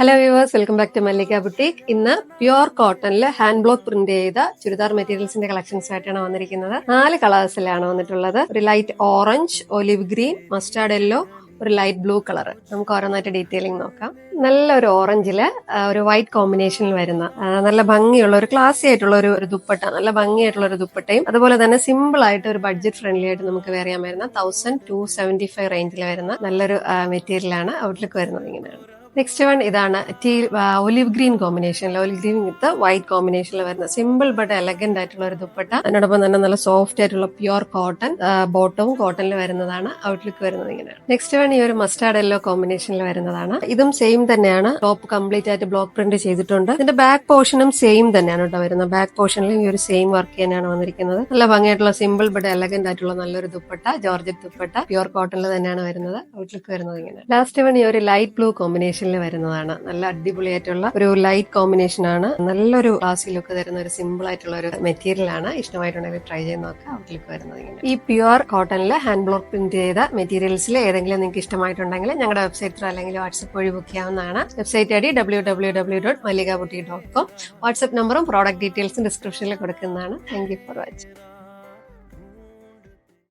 Hello viewers, welcome back to Mallika boutique. ഇന്ന് pure കോട്ടണിൽ hand block print ചെയ്ത churidar മെറ്റീരിയൽസിന്റെ collections ആയിട്ടാണ് വന്നിരിക്കുന്നത്. 4 കളേഴ്സിലാണ് വന്നിട്ടുള്ളത്. ഒരു light orange, olive green, mustard yellow, ഒരു ലൈറ്റ് ബ്ലൂ കളർ. നമുക്ക് ഓരോന്നായിട്ട് ഡീറ്റെയിലിംഗ് നോക്കാം. നല്ലൊരു ഓറഞ്ചില് ഒരു വൈറ്റ് കോമ്പിനേഷനിൽ വരുന്ന നല്ല ഭംഗിയുള്ള ഒരു ക്ലാസി ആയിട്ടുള്ള ഒരു ദുപ്പട്ട, നല്ല ഭംഗിയായിട്ടുള്ള ഒരു ദുപ്പട്ടയും അതുപോലെ തന്നെ സിമ്പിൾ ആയിട്ട് ഒരു ബഡ്ജറ്റ് ഫ്രണ്ട്ലി ആയിട്ട് നമുക്ക് വെയർ ചെയ്യാൻ വരുന്ന 1275 റേഞ്ചിൽ വരുന്ന നല്ലൊരു മെറ്റീരിയലാണ്. ഔട്ട്ലുക്ക് വരുന്നത് ഇങ്ങനെയാണ്. നെക്സ്റ്റ് വൺ ഇതാണ് ഒലിവ് ഗ്രീൻ കോമ്പിനേഷനിൽ, ഒലിവ് ഗ്രീൻ വിത്ത് വൈറ്റ് കോമ്പിനേഷനിൽ വരുന്ന സിമ്പിൾ ബട്ട് എലഗന്റ് ആയിട്ടുള്ള ഒരു ദുപ്പട്ട. അതിനോടൊപ്പം തന്നെ നല്ല സോഫ്റ്റ് ആയിട്ടുള്ള പ്യുവർ കോട്ടൺ, ബോട്ടവും കോട്ടണിൽ വരുന്നതാണ്. ഔട്ട്ലുക്ക് വരുന്നത് ഇങ്ങനെയാണ്. നെക്സ്റ്റ് വൺ ഈ ഒരു മസ്റ്റാർഡ് യെല്ലോ കോമ്പിനേഷനിൽ വരുന്നതാണ്. ഇതും സെയിം തന്നെയാണ്. ടോപ്പ് കംപ്ലീറ്റ് ആയിട്ട് ബ്ലോക്ക് പ്രിന്റ് ചെയ്തിട്ടുണ്ട്. ഇതിന്റെ ബാക്ക് പോർഷനും സെയിം തന്നെയാണ് കേട്ടോ വരുന്നത്. ബാക്ക് പോർഷനിലും ഈ ഒരു സെയിം വർക്ക് തന്നെയാണ് വന്നിരിക്കുന്നത്. നല്ല ഭംഗിയായിട്ടുള്ള സിമ്പിൾ ബട്ട് എലഗന്റ് ആയിട്ടുള്ള നല്ലൊരു ദുപ്പട്ട, ജോർജറ്റ് ദുപ്പട്ട, പ്യുവർ കോട്ടണിൽ തന്നെയാണ് വരുന്നത്. ഔട്ട്ലുക്ക് വരുന്നത് ഇങ്ങനെ. ലാസ്റ്റ് വൺ ഈ ഒരു ലൈറ്റ് ബ്ലൂ കോമ്പിനേഷൻ വരുന്നതാണ്. നല്ല അടിപൊളിയായിട്ടുള്ള ഒരു ലൈറ്റ് കോമ്പിനേഷൻ ആണ്. നല്ലൊരു ക്ലാസി ലുക്ക് തരുന്ന ഒരു സിമ്പിൾ ആയിട്ടുള്ള ഒരു മെറ്റീരിയൽ ആണ്. ഇഷ്ടമായിട്ടുണ്ടെങ്കിൽ ട്രൈ ചെയ്ത് നോക്കാം. ഔട്ട്ലുക്ക് വരുന്നത് ഇങ്ങനെ. ഈ പ്യുവർ കോട്ടണിൽ ഹാൻഡ് ബ്ലോക്ക് പ്രിന്റ് ചെയ്ത മെറ്റീരിയൽസിൽ ഏതെങ്കിലും നിങ്ങൾക്ക് ഇഷ്ടമായിട്ടുണ്ടെങ്കിൽ ഞങ്ങളുടെ വെബ്സൈറ്റ് അല്ലെങ്കിൽ വാട്സ്ആപ്പ് വഴി ബുക്ക് ചെയ്യാവുന്നതാണ്. Website ID www.malligaboutique.com. വാട്സ്ആപ്പ് നമ്പറും പ്രോഡക്റ്റ് ഡീറ്റെയിൽസും ഡിസ്ക്രിപ്ഷനിൽ കൊടുക്കുന്നതാണ്. Thank you for watching.